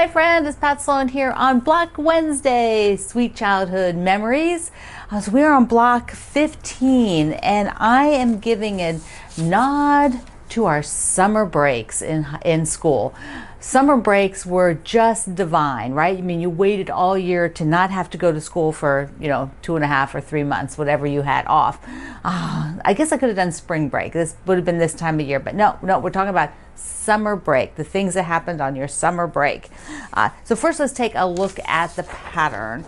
my friend, it's Pat Sloan here on Block Wednesday, Sweet Childhood Memories. So we're on block 15 and I am giving a nod to our summer breaks in school. Summer breaks were just divine, right? I mean, you waited all year to not have to go to school for, 2.5 or 3 months, whatever you had off. I guess I could have done spring break. This would have been this time of year, but no, we're talking about summer break, the things that happened on your summer break. So first let's take a look at the pattern.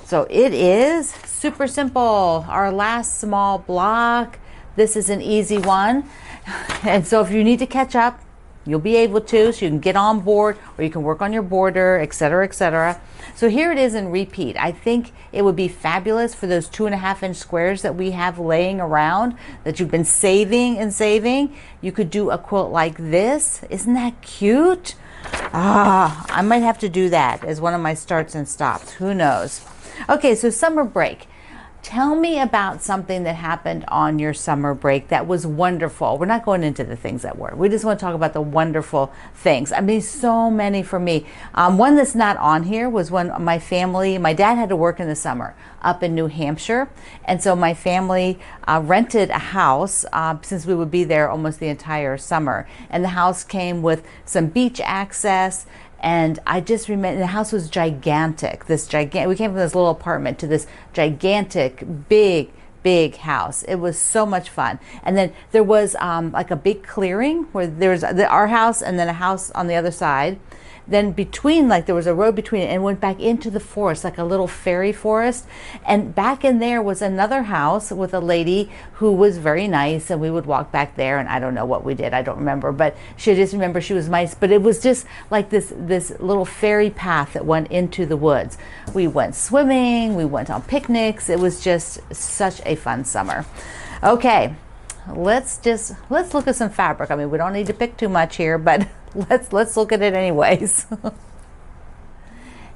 So it is super simple. Our last small block, this is an easy one. And so if you need to catch up, you'll be able to, so you can get on board or you can work on your border, etc., etc. So here it is in repeat. I think it would be fabulous for those 2.5-inch squares that we have laying around that you've been saving and saving. You could do a quilt like this. Isn't that cute? I might have to do that as one of my starts and stops. Who knows? Okay, so summer break. Tell me about something that happened on your summer break that was wonderful. We're not going into the things that were. We just want to talk about the wonderful things. I mean, so many for me. One that's not on here was when my dad had to work in the summer up in New Hampshire. And so my family rented a house since we would be there almost the entire summer. And the house came with some beach access. And I just remember the house was gigantic. We came from this little apartment to this gigantic, big house. It was so much fun. And then there was like a big clearing where there was our house and then a house on the other side. Then there was a road between it and went back into the forest, like a little fairy forest. And back in there was another house with a lady who was very nice, and we would walk back there, and I don't know what we did, I don't remember, but she just remember she was nice. But it was just like this little fairy path that went into the woods. We went swimming, we went on picnics. It was just such a fun summer. Okay, let's look at some fabric. I mean, we don't need to pick too much here, but let's look at it anyways.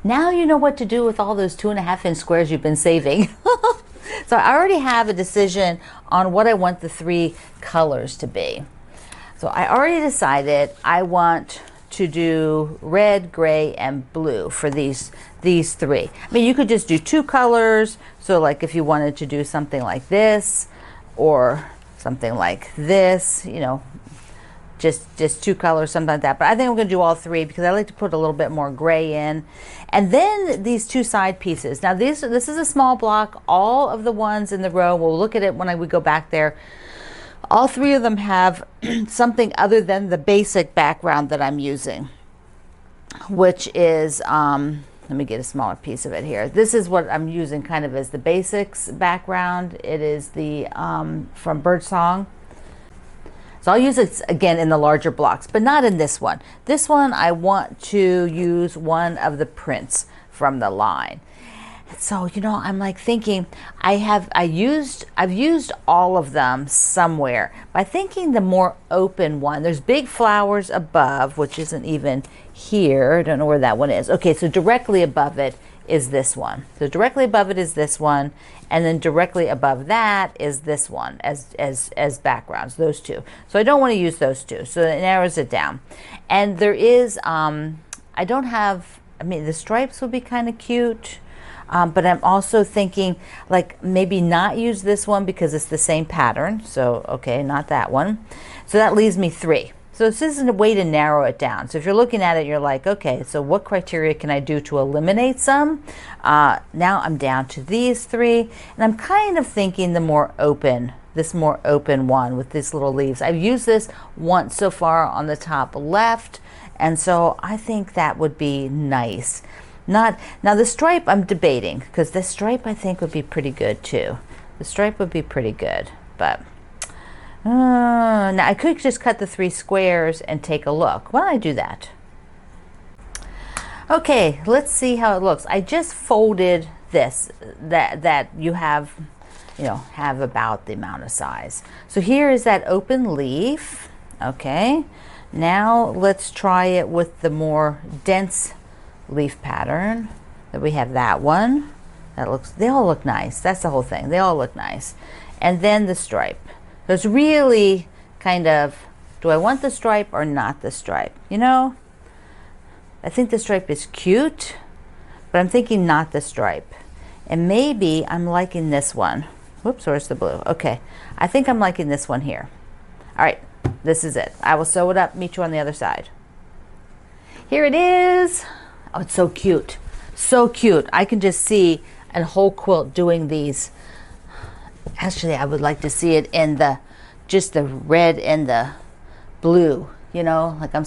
Now you know what to do with all those 2.5-inch squares you've been saving. So I already have a decision on what I want the 3 colors to be. So I already decided I want to do red, gray, and blue for these 3. I mean, you could just do 2 colors. So like if you wanted to do something like this or something like this, just 2 colors, something like that. But I think I'm going to do all 3 because I like to put a little bit more gray in. And then these 2 side pieces. Now this is a small block. All of the ones in the row, we'll look at it when we go back there. All 3 of them have something other than the basic background that I'm using, which is, let me get a smaller piece of it here. This is what I'm using kind of as the basics background. It is the from Birdsong. So I'll use it again in the larger blocks, but not in this one. This one, I want to use one of the prints from the line. So, I'm like thinking, I've used all of them somewhere. By thinking the more open one, there's big flowers above, which isn't even here. I don't know where that one is. Okay, so directly above it is this one. So directly above it is this one, and then directly above that is this one as backgrounds, those 2. So I don't want to use those 2, so it narrows it down. And there is, the stripes would be kind of cute, but I'm also thinking like maybe not use this one because it's the same pattern. So, okay, not that one. So that leaves me 3. So this isn't a way to narrow it down. So if you're looking at it, you're like, okay, so what criteria can I do to eliminate some? Now I'm down to these 3, and I'm kind of thinking this more open one with these little leaves. I've used this once so far on the top left, and so I think that would be nice. Now the stripe I'm debating, because the stripe I think would be pretty good too. The stripe would be pretty good, but now I could just cut the 3 squares and take a look. Why don't I do that? Okay, let's see how it looks. I just folded this that you have about the amount of size. So here is that open leaf. Okay, now let's try it with the more dense leaf pattern. That we have that one. They all look nice. That's the whole thing. They all look nice. And then the stripe. So it's really kind of, do I want the stripe or not the stripe? I think the stripe is cute, but I'm thinking not the stripe. And maybe I'm liking this one. Whoops, where's the blue? Okay, I think I'm liking this one here. All right, this is it. I will sew it up, meet you on the other side. Here it is. Oh, it's so cute. So cute. I can just see a whole quilt doing these. Actually, I would like to see it in just the red and the blue, you know, like I'm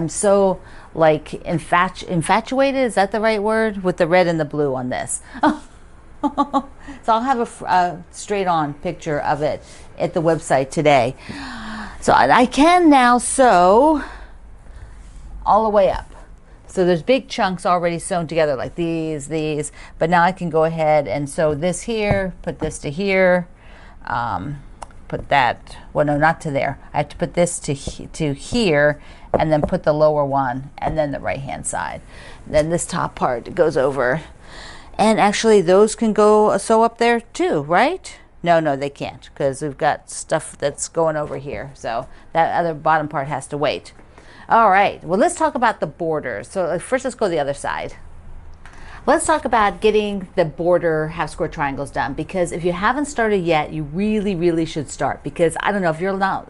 so like infatuated, is that the right word, with the red and the blue on this. So I'll have a straight on picture of it at the website today. So I can now sew all the way up. So there's big chunks already sewn together like these, but now I can go ahead and sew this here, put this to here, put that, well no, not to there. I have to put this to here, and then put the lower one, and then the right hand side. Then this top part goes over. And actually those can go sew up there too, right? No, they can't, because we've got stuff that's going over here. So that other bottom part has to wait. All right, well, let's talk about the borders. So first, let's go to the other side. Let's talk about getting the border half square triangles done, because if you haven't started yet, you really, really should start. Because I don't know,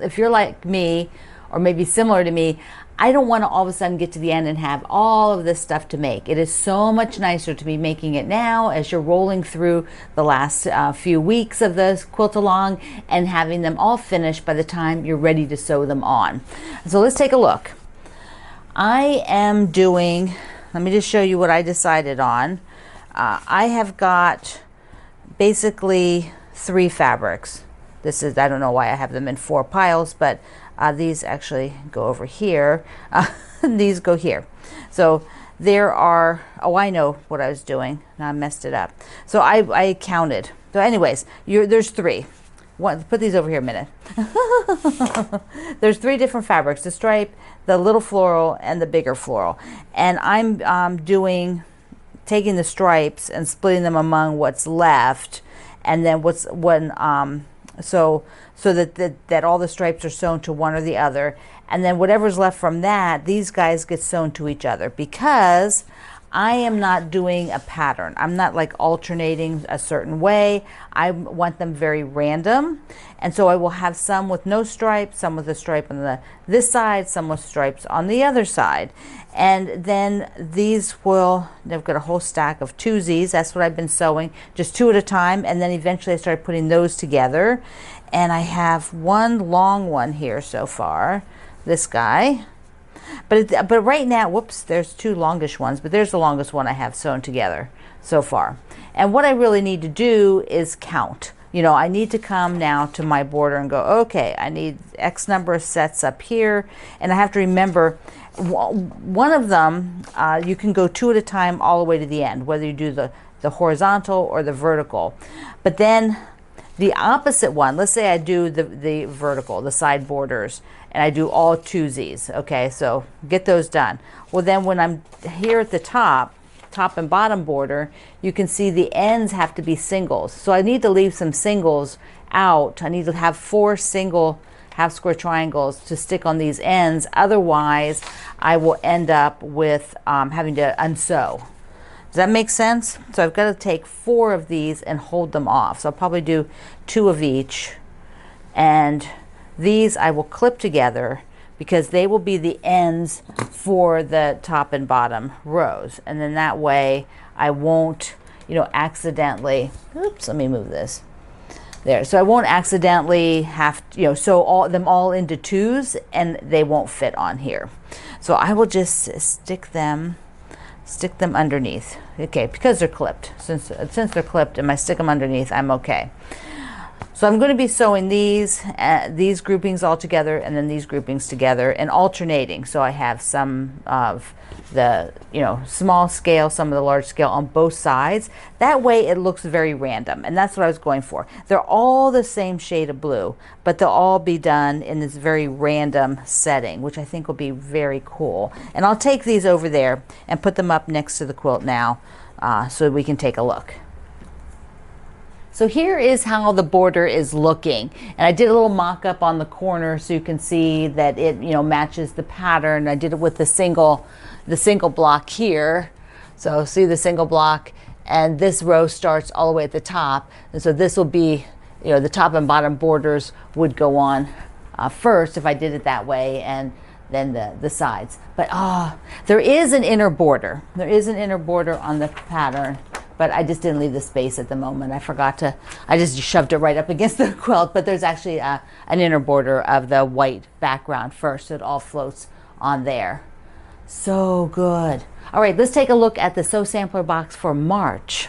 if you're like me, or maybe similar to me, I don't want to all of a sudden get to the end and have all of this stuff to make. It is so much nicer to be making it now as you're rolling through the last few weeks of the quilt along and having them all finished by the time you're ready to sew them on. So let's take a look. I am doing, let me just show you what I decided on. I have got basically 3 fabrics. This is, I don't know why I have them in 4 piles, but these actually go over here. These go here. So there are, oh, I know what I was doing. Now I messed it up. So I counted. So anyways, there's 3. Put these over here a minute. There's 3 different fabrics: the stripe, the little floral, and the bigger floral. And I'm taking the stripes and splitting them among what's left, and then so that all the stripes are sewn to one or the other, and then whatever's left from that, these guys get sewn to each other, because I am not doing a pattern. I'm not like alternating a certain way. I want them very random. And so I will have some with no stripe, some with a stripe on this side, some with stripes on the other side. And then they've got a whole stack of twosies. That's what I've been sewing, just 2 at a time. And then eventually I started putting those together. And I have one long one here so far, this guy. But right now, whoops, there's 2 longish ones, but there's the longest one I have sewn together so far. And what I really need to do is count. You know, I need to come now to my border and go, okay, I need X number of sets up here. And I have to remember, one of them, you can go 2 at a time all the way to the end, whether you do the horizontal or the vertical. But then the opposite one, let's say I do the vertical, the side borders, and I do all twosies. Okay, so get those done. Well, then when I'm here at the top and bottom border, you can see the ends have to be singles. So I need to leave some singles out. I need to have 4 single half square triangles to stick on these ends. Otherwise, I will end up with having to unsew. Does that make sense? So I've got to take 4 of these and hold them off. So I'll probably do 2 of each. And these I will clip together, because they will be the ends for the top and bottom rows. And then that way I won't, accidentally, oops, let me move this. There, so I won't accidentally have, sew them all into 2s, and they won't fit on here. So I will just stick them underneath. Okay, because they're clipped. Since they're clipped and I stick them underneath, I'm okay. So I'm going to be sewing these groupings all together, and then these groupings together, and alternating. So I have some of the small scale, some of the large scale on both sides. That way it looks very random, and that's what I was going for. They're all the same shade of blue, but they'll all be done in this very random setting, which I think will be very cool. And I'll take these over there and put them up next to the quilt now, so we can take a look. So here is how the border is looking. And I did a little mock-up on the corner so you can see that it, matches the pattern. I did it with the single block here. So see the single block, and this row starts all the way at the top. And so this will be, the top and bottom borders would go on first if I did it that way, and then the sides. But there is an inner border. There is an inner border on the pattern, but I just didn't leave the space at the moment. I just shoved it right up against the quilt, but there's actually an inner border of the white background first, so it all floats on there. So good. All right, let's take a look at the Sew Sampler box for March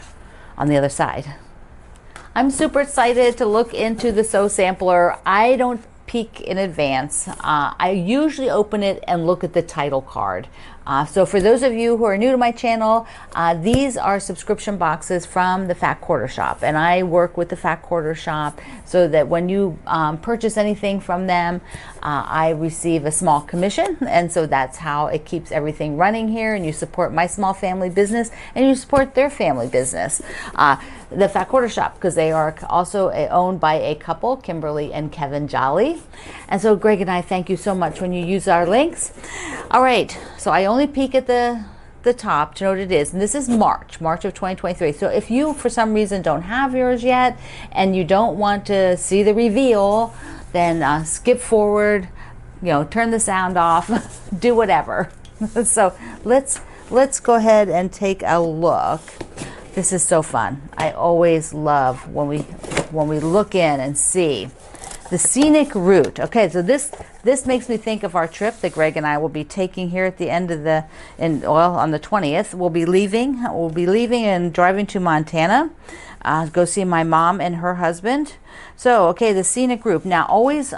on the other side. I'm super excited to look into the Sew Sampler. I don't peek in advance. I usually open it and look at the title card. So for those of you who are new to my channel, these are subscription boxes from the Fat Quarter Shop, and I work with the Fat Quarter Shop so that when you purchase anything from them, I receive a small commission, and so that's how it keeps everything running here, and you support my small family business and you support their family business. The Fat Quarter Shop, because they are also owned by a couple, Kimberly and Kevin Jolly. And so Greg and I thank you so much when you use our links. All right, so I only peek at the top to know what it is, and this is March of 2023. So if you for some reason don't have yours yet and you don't want to see the reveal, then skip forward, turn the sound off, do whatever. So let's go ahead and take a look. This is so fun. I always love when we look in and see the scenic route. Okay, so this makes me think of our trip that Greg and I will be taking here at the end of on the 20th. We'll be leaving and driving to Montana, go see my mom and her husband. So, okay, the scenic route. Now, always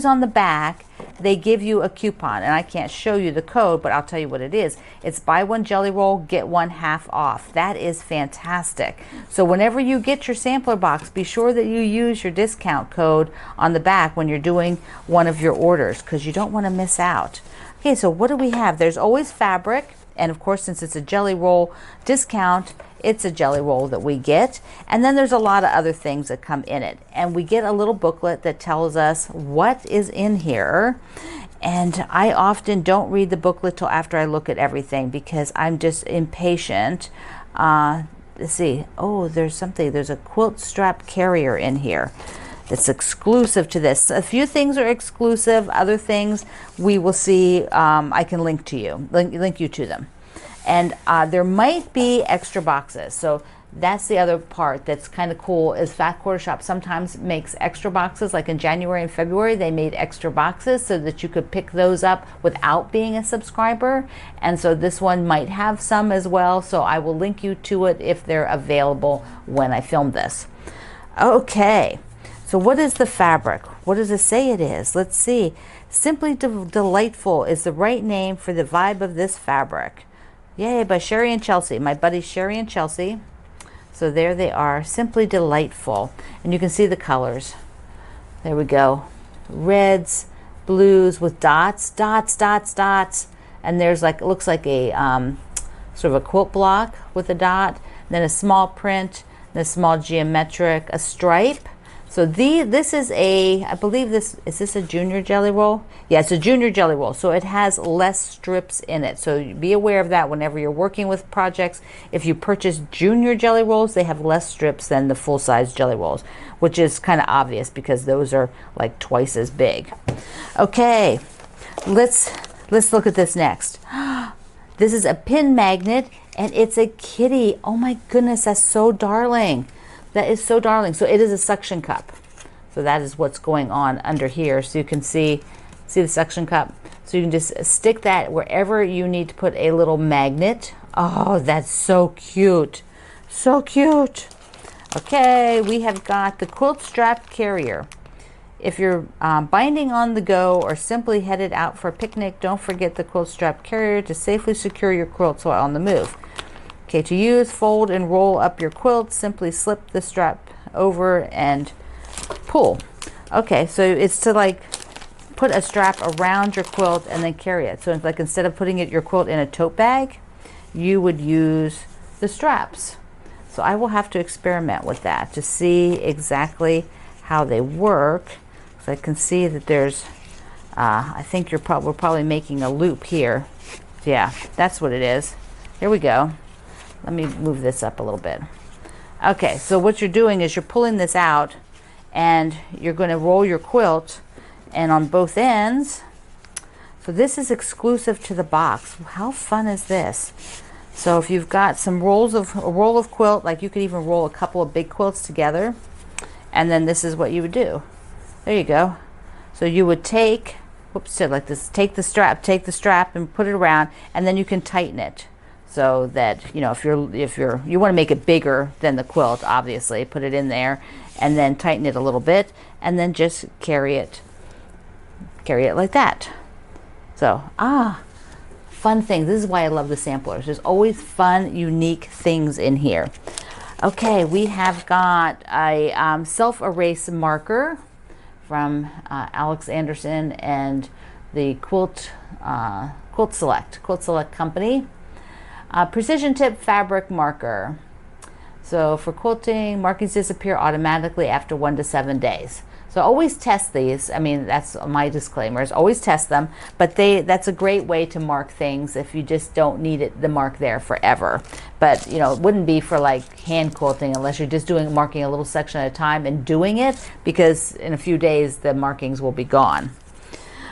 on the back, they give you a coupon, and I can't show you the code, but I'll tell you what it is. It's buy one jelly roll, get one half off. That is fantastic. So whenever you get your sampler box, be sure that you use your discount code on the back when you're doing one of your orders, because you don't want to miss out. Okay, so what do we have? There's always fabric, and of course, since it's a jelly roll discount, it's a jelly roll that we get. And then there's a lot of other things that come in it. And we get a little booklet that tells us what is in here. And I often don't read the booklet till after I look at everything because I'm just impatient. Let's see. Oh, there's a quilt strap carrier in here. It's exclusive to this. A few things are exclusive. Other things we will see. I can link you to them. And there might be extra boxes. So that's the other part that's kind of cool is Fat Quarter Shop sometimes makes extra boxes. Like in January and February, they made extra boxes so that you could pick those up without being a subscriber. And so this one might have some as well. So I will link you to it if they're available when I film this. Okay, so what is the fabric? What does it say it is? Let's see. Simply Delightful is the right name for the vibe of this fabric. Yay, by Sherry and Chelsea, my buddies Sherry and Chelsea. So there they are, Simply Delightful. And you can see the colors. There we go. Reds, blues with dots. And there's it looks like a sort of a quilt block with a dot, then a small print, then a small geometric, a stripe. So this is I believe is this a junior jelly roll? Yeah, it's a junior jelly roll. So it has less strips in it. So be aware of that whenever you're working with projects. If you purchase junior jelly rolls, they have less strips than the full-size jelly rolls, which is kind of obvious because those are like twice as big. Okay, let's look at this next. This is a pin magnet, and it's a kitty. Oh my goodness, that's so darling. That is so darling. So it is a suction cup. So that is what's going on under here. So you can see the suction cup. So you can just stick that wherever you need to put a little magnet. Oh, that's so cute. So cute. Okay, we have got the quilt strap carrier. If you're binding on the go or simply headed out for a picnic, don't forget the quilt strap carrier to safely secure your quilts while on the move. Okay, to use, fold and roll up your quilt. Simply slip the strap over and pull. Okay, so it's to put a strap around your quilt and then carry it. So it's instead of putting your quilt in a tote bag, you would use the straps. So I will have to experiment with that to see exactly how they work. So I can see that there's, I think we're probably making a loop here. Yeah, that's what it is. Here we go. Let me move this up a little bit. Okay, so what you're doing is you're pulling this out and you're going to roll your quilt, and on both ends. So this is exclusive to the box. How fun is this? So if you've got some a roll of quilt, like you could even roll a couple of big quilts together, and then this is what you would do. There you go. So you would take, whoops, like this, take the strap and put it around, and then you can tighten it. So that, you know, if you want to make it bigger than the quilt, obviously, put it in there and then tighten it a little bit, and then just carry it like that. So, fun things. This is why I love the samplers. There's always fun, unique things in here. Okay, we have got a self-erase marker from Alex Anderson and the Quilt Select company. Precision tip fabric marker. So for quilting, markings disappear automatically after 1 to 7 days. So always test these. I mean, that's my disclaimers. Always test them, but that's a great way to mark things if you just don't need the mark there forever. But you know, it wouldn't be for like hand quilting unless you're just marking a little section at a time and doing it, because in a few days the markings will be gone.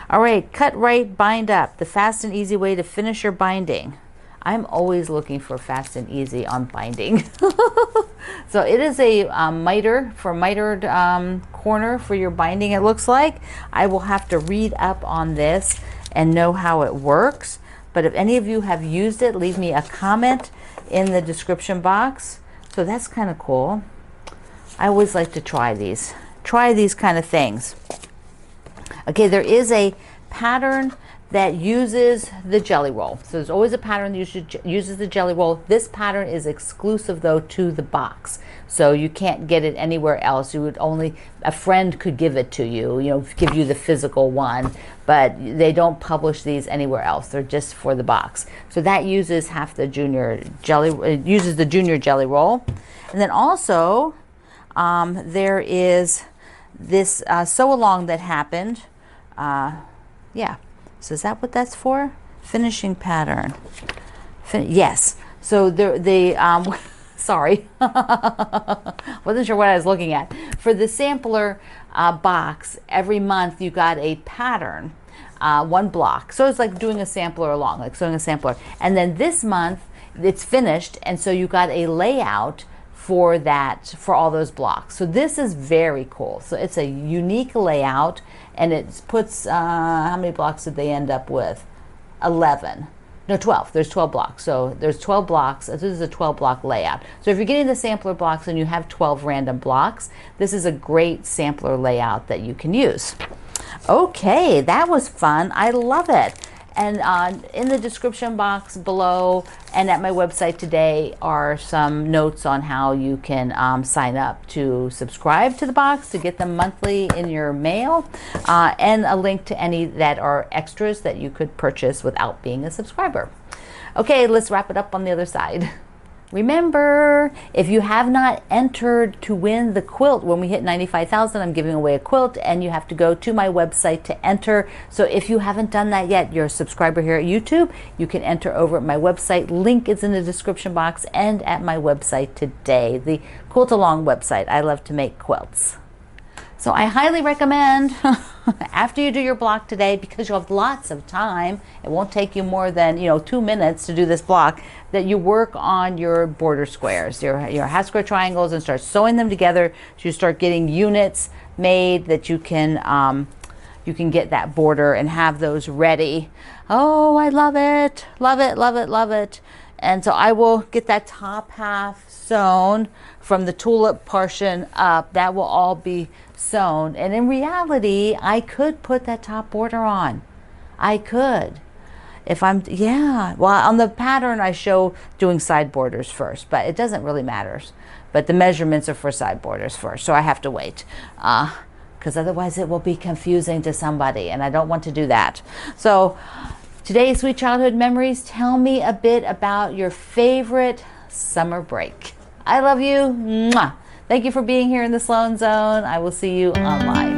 All right, cut right, bind up. The fast and easy way to finish your binding. I'm always looking for fast and easy on binding. So it is a mitered corner for your binding, it looks like. I will have to read up on this and know how it works. But if any of you have used it, leave me a comment in the description box. So that's kind of cool. I always like to try these kind of things. Okay, there is a pattern that uses the jelly roll. So there's always a pattern that uses the jelly roll. This pattern is exclusive though to the box. So you can't get it anywhere else. A friend could give it to you, give you the physical one, but they don't publish these anywhere else. They're just for the box. So that uses the junior jelly roll. And then also there is this sew along that happened. Yeah. So is that what that's for? Finishing pattern. Yes. So sorry. Wasn't sure what I was looking at. For the sampler box, every month you got a pattern, one block. So it's like doing a sampler along, like sewing a sampler. And then this month it's finished, and so you got a layout for all those blocks. So this is very cool. So it's a unique layout, and it puts, how many blocks did they end up with? 11. No, 12. There's 12 blocks. So there's 12 blocks. This is a 12 block layout. So if you're getting the sampler blocks and you have 12 random blocks, this is a great sampler layout that you can use. Okay, that was fun. I love it. And in the description box below and at my website today are some notes on how you can sign up to subscribe to the box to get them monthly in your mail, and a link to any that are extras that you could purchase without being a subscriber. Okay, let's wrap it up on the other side. Remember, if you have not entered to win the quilt, when we hit 95,000, I'm giving away a quilt, and you have to go to my website to enter. So if you haven't done that yet, you're a subscriber here at YouTube, you can enter over at my website. Link is in the description box and at my website today, the Quilt Along website. I love to make quilts. So I highly recommend, after you do your block today, because you'll have lots of time, it won't take you more than 2 minutes to do this block, that you work on your border squares, your half square triangles, and start sewing them together. So you start getting units made that you can get that border and have those ready. Oh, I love it, love it, love it, love it. And so I will get that top half sewn from the tulip portion up. That will all be sewn. And in reality, I could put that top border on. I could. Well, on the pattern I show doing side borders first, but it doesn't really matter. But the measurements are for side borders first, so I have to wait. Because otherwise it will be confusing to somebody, and I don't want to do that. So today's Sweet Childhood Memories, tell me a bit about your favorite summer break. I love you. Mwah. Thank you for being here in the Sloan Zone. I will see you on live.